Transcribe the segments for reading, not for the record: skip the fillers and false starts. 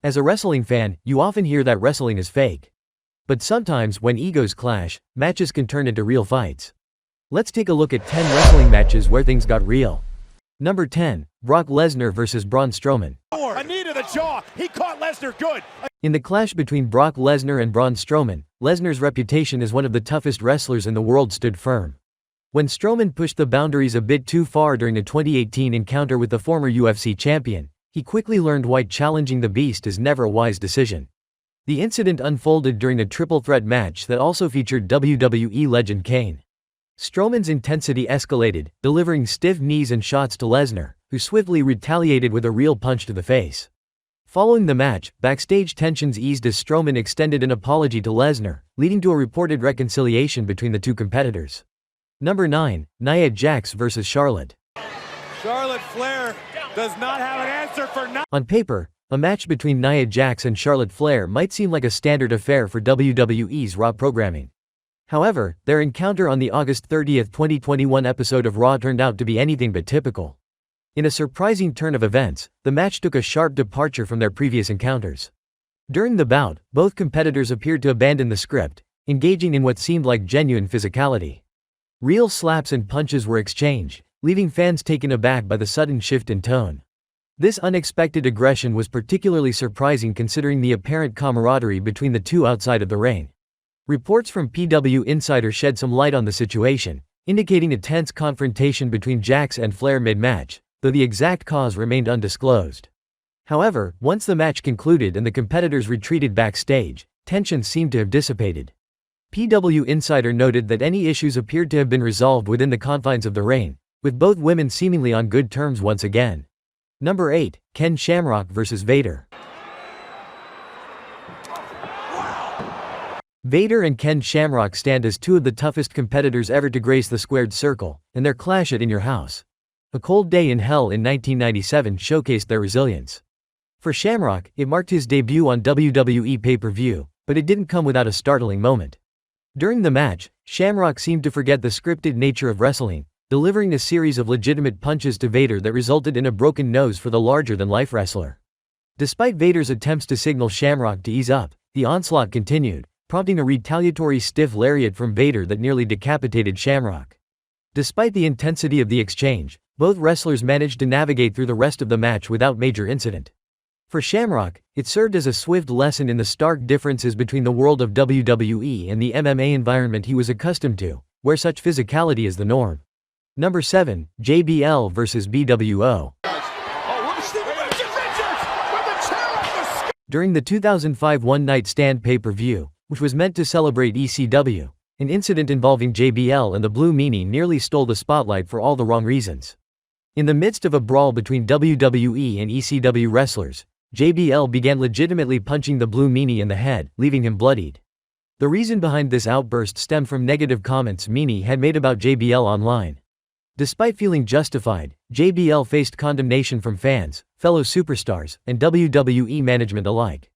As a wrestling fan, you often hear that wrestling is fake. But sometimes, when egos clash, matches can turn into real fights. Let's take a look at 10 wrestling matches where things got real. Number 10. Brock Lesnar vs. Braun Strowman. A knee to the jaw. He caught Lesnar good. In the clash between Brock Lesnar and Braun Strowman, Lesnar's reputation as one of the toughest wrestlers in the world stood firm. When Strowman pushed the boundaries a bit too far during a 2018 encounter with the former UFC champion, he quickly learned why challenging the Beast is never a wise decision. The incident unfolded during a triple threat match that also featured WWE legend Kane. Strowman's intensity escalated, delivering stiff knees and shots to Lesnar, who swiftly retaliated with a real punch to the face. Following the match, backstage tensions eased as Strowman extended an apology to Lesnar, leading to a reported reconciliation between the two competitors. Number 9. Nia Jax vs. Charlotte. Charlotte Flair does not have an answer for nothing. On paper, a match between Nia Jax and Charlotte Flair might seem like a standard affair for WWE's Raw programming. However, their encounter on the August 30, 2021 episode of Raw turned out to be anything but typical. In a surprising turn of events, the match took a sharp departure from their previous encounters. During the bout, both competitors appeared to abandon the script, engaging in what seemed like genuine physicality. Real slaps and punches were exchanged, leaving fans taken aback by the sudden shift in tone. This unexpected aggression was particularly surprising considering the apparent camaraderie between the two outside of the ring. Reports from PW Insider shed some light on the situation, indicating a tense confrontation between Jax and Flair mid-match, though the exact cause remained undisclosed. However, once the match concluded and the competitors retreated backstage, tensions seemed to have dissipated. PW Insider noted that any issues appeared to have been resolved within the confines of the ring, with both women seemingly on good terms once again. Number 8. Ken Shamrock vs. Vader. Vader and Ken Shamrock stand as two of the toughest competitors ever to grace the squared circle, and their clash at In Your House, A Cold Day in Hell in 1997 showcased their resilience. For Shamrock, it marked his debut on WWE pay-per-view, but it didn't come without a startling moment. During the match, Shamrock seemed to forget the scripted nature of wrestling, delivering a series of legitimate punches to Vader that resulted in a broken nose for the larger-than-life wrestler. Despite Vader's attempts to signal Shamrock to ease up, the onslaught continued, prompting a retaliatory stiff lariat from Vader that nearly decapitated Shamrock. Despite the intensity of the exchange, both wrestlers managed to navigate through the rest of the match without major incident. For Shamrock, it served as a swift lesson in the stark differences between the world of WWE and the MMA environment he was accustomed to, where such physicality is the norm. Number 7. JBL vs. BWO. During the 2005 One Night Stand pay-per-view, which was meant to celebrate ECW, an incident involving JBL and the Blue Meanie nearly stole the spotlight for all the wrong reasons. In the midst of a brawl between WWE and ECW wrestlers, JBL began legitimately punching the Blue Meanie in the head, leaving him bloodied. The reason behind this outburst stemmed from negative comments Meanie had made about JBL online. Despite feeling justified, JBL faced condemnation from fans, fellow superstars, and WWE management alike.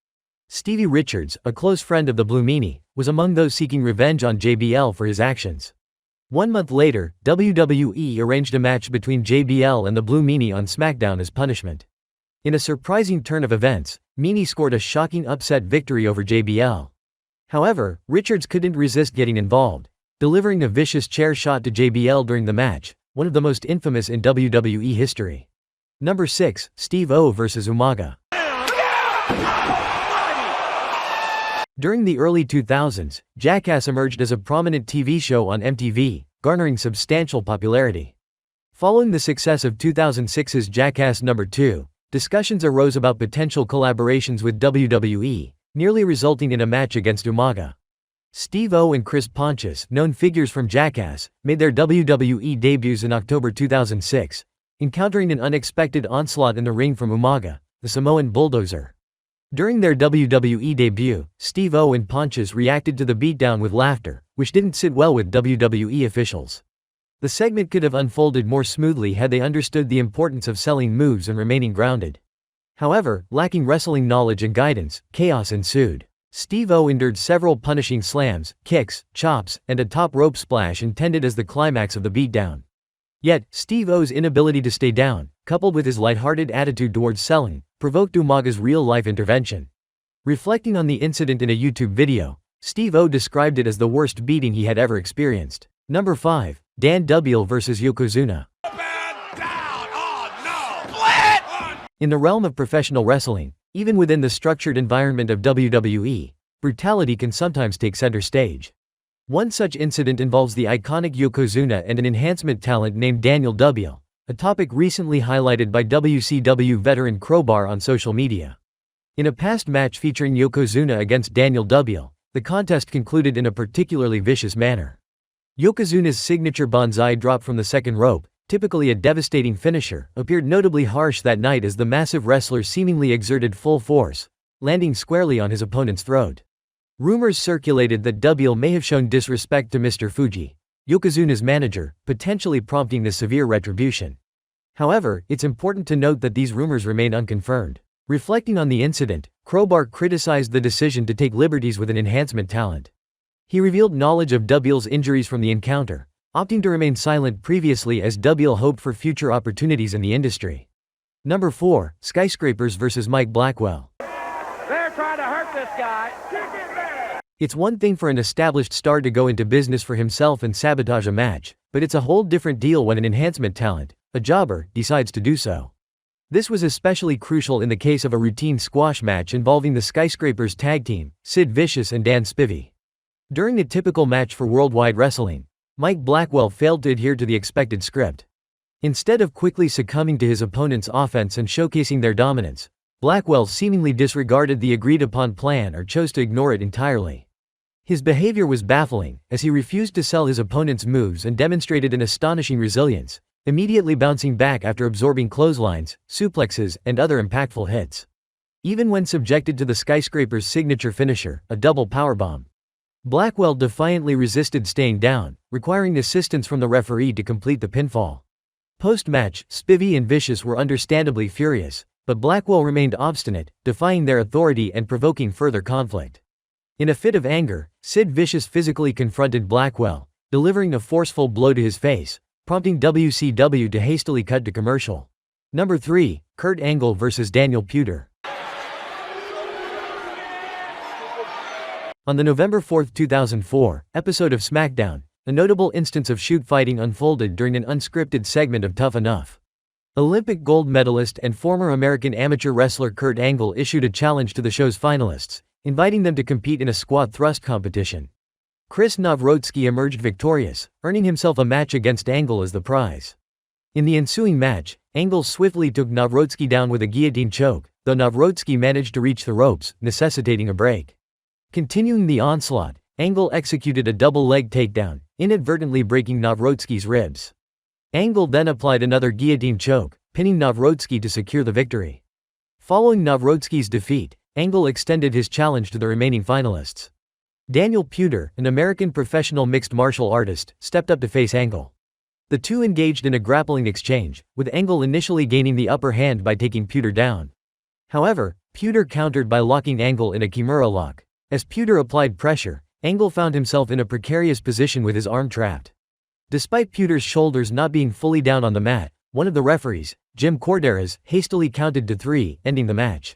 Stevie Richards, a close friend of the Blue Meanie, was among those seeking revenge on JBL for his actions. 1 month later, WWE arranged a match between JBL and the Blue Meanie on SmackDown as punishment. In a surprising turn of events, Meanie scored a shocking upset victory over JBL. However, Richards couldn't resist getting involved, delivering a vicious chair shot to JBL during the match, one of the most infamous in WWE history. Number 6. Steve-O vs. Umaga. During the early 2000s, Jackass emerged as a prominent TV show on MTV, garnering substantial popularity. Following the success of 2006's Jackass No. 2, discussions arose about potential collaborations with WWE, nearly resulting in a match against Umaga. Steve-O and Chris Pontius, known figures from Jackass, made their WWE debuts in October 2006, encountering an unexpected onslaught in the ring from Umaga, the Samoan bulldozer. During their WWE debut, Steve-O and Pontius reacted to the beatdown with laughter, which didn't sit well with WWE officials. The segment could have unfolded more smoothly had they understood the importance of selling moves and remaining grounded. However, lacking wrestling knowledge and guidance, chaos ensued. Steve-O endured several punishing slams, kicks, chops, and a top rope splash intended as the climax of the beatdown. Yet, Steve-O's inability to stay down, coupled with his lighthearted attitude towards selling, provoked Umaga's real-life intervention. Reflecting on the incident in a YouTube video, Steve-O described it as the worst beating he had ever experienced. Number 5. Dan Dubiel vs. Yokozuna. In the realm of professional wrestling, even within the structured environment of WWE, brutality can sometimes take center stage. One such incident involves the iconic Yokozuna and an enhancement talent named Daniel Dubiel, a topic recently highlighted by WCW veteran Crowbar on social media. In a past match featuring Yokozuna against Daniel Dubiel, the contest concluded in a particularly vicious manner. Yokozuna's signature banzai drop from the second rope, typically a devastating finisher, appeared notably harsh that night as the massive wrestler seemingly exerted full force, landing squarely on his opponent's throat. Rumors circulated that Dubiel may have shown disrespect to Mr. Fuji, Yokozuna's manager, potentially prompting this severe retribution. However, it's important to note that these rumors remain unconfirmed. Reflecting on the incident, Crowbar criticized the decision to take liberties with an enhancement talent. He revealed knowledge of Dubiel's injuries from the encounter, opting to remain silent previously as Dubiel hoped for future opportunities in the industry. Number 4. Skyscrapers vs. Mike Blackwell. They're trying to hurt this guy. It's one thing for an established star to go into business for himself and sabotage a match, but it's a whole different deal when an enhancement talent, a jobber, decides to do so. This was especially crucial in the case of a routine squash match involving the Skyscrapers tag team, Sid Vicious and Dan Spivey. During a typical match for Worldwide Wrestling, Mike Blackwell failed to adhere to the expected script. Instead of quickly succumbing to his opponent's offense and showcasing their dominance, Blackwell seemingly disregarded the agreed-upon plan or chose to ignore it entirely. His behavior was baffling, as he refused to sell his opponent's moves and demonstrated an astonishing resilience, immediately bouncing back after absorbing clotheslines, suplexes, and other impactful hits. Even when subjected to the Skyscrapers' signature finisher, a double powerbomb, Blackwell defiantly resisted staying down, requiring assistance from the referee to complete the pinfall. Post-match, Spivey and Vicious were understandably furious, but Blackwell remained obstinate, defying their authority and provoking further conflict. In a fit of anger, Sid Vicious physically confronted Blackwell, delivering a forceful blow to his face, prompting WCW to hastily cut to commercial. Number 3. Kurt Angle vs. Daniel Puder. On the November 4, 2004, episode of SmackDown, a notable instance of shoot fighting unfolded during an unscripted segment of Tough Enough. Olympic gold medalist and former American amateur wrestler Kurt Angle issued a challenge to the show's finalists, inviting them to compete in a squat thrust competition. Chris Nawrocki emerged victorious, earning himself a match against Angle as the prize. In the ensuing match, Angle swiftly took Nawrocki down with a guillotine choke, though Nawrocki managed to reach the ropes, necessitating a break. Continuing the onslaught, Angle executed a double leg takedown, inadvertently breaking Nawrocki's ribs. Angle then applied another guillotine choke, pinning Nawrocki to secure the victory. Following Nawrocki's defeat, Angle extended his challenge to the remaining finalists. Daniel Puder, an American professional mixed martial artist, stepped up to face Angle. The two engaged in a grappling exchange, with Angle initially gaining the upper hand by taking Puder down. However, Puder countered by locking Angle in a Kimura lock. As Puder applied pressure, Angle found himself in a precarious position with his arm trapped. Despite Puder's shoulders not being fully down on the mat, one of the referees, Jim Corderas, hastily counted to 3, ending the match.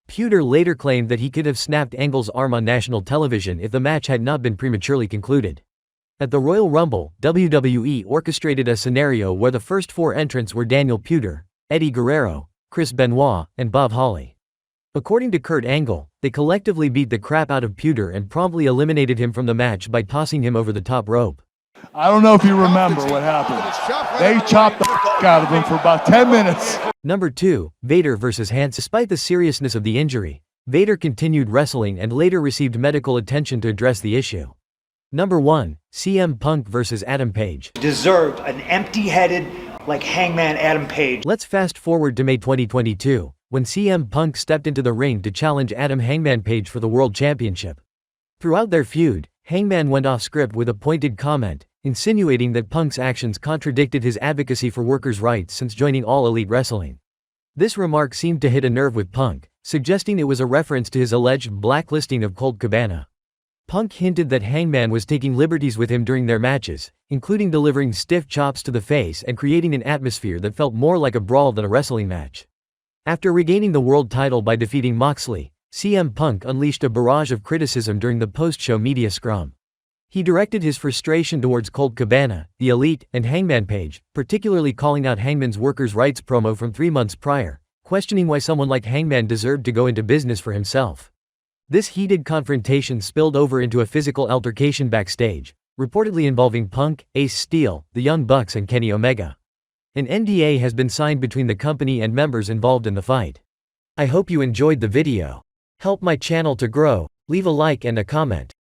Puder later claimed that he could have snapped Angle's arm on national television if the match had not been prematurely concluded. At the Royal Rumble, WWE orchestrated a scenario where the first 4 entrants were Daniel Puder, Eddie Guerrero, Chris Benoit, and Bob Holly. According to Kurt Angle, they collectively beat the crap out of Puder and promptly eliminated him from the match by tossing him over the top rope. I don't know if you remember what happened. They chopped the out of him for about 10 minutes. Number 2. Vader vs. Hansen. Despite the seriousness of the injury, Vader continued wrestling and later received medical attention to address the issue. Number 1. CM Punk vs. Adam Page. Deserved an empty-headed, like Hangman Adam Page. Let's fast forward to May 2022, when CM Punk stepped into the ring to challenge Adam Hangman Page for the World Championship. Throughout their feud, Hangman went off script with a pointed comment, insinuating that Punk's actions contradicted his advocacy for workers' rights since joining All Elite Wrestling. This remark seemed to hit a nerve with Punk, suggesting it was a reference to his alleged blacklisting of Colt Cabana. Punk hinted that Hangman was taking liberties with him during their matches, including delivering stiff chops to the face and creating an atmosphere that felt more like a brawl than a wrestling match. After regaining the world title by defeating Moxley, CM Punk unleashed a barrage of criticism during the post-show media scrum. He directed his frustration towards Colt Cabana, The Elite, and Hangman Page, particularly calling out Hangman's workers' rights promo from 3 months prior, questioning why someone like Hangman deserved to go into business for himself. This heated confrontation spilled over into a physical altercation backstage, reportedly involving Punk, Ace Steel, the Young Bucks and Kenny Omega. An NDA has been signed between the company and members involved in the fight. I hope you enjoyed the video. Help my channel to grow, leave a like and a comment.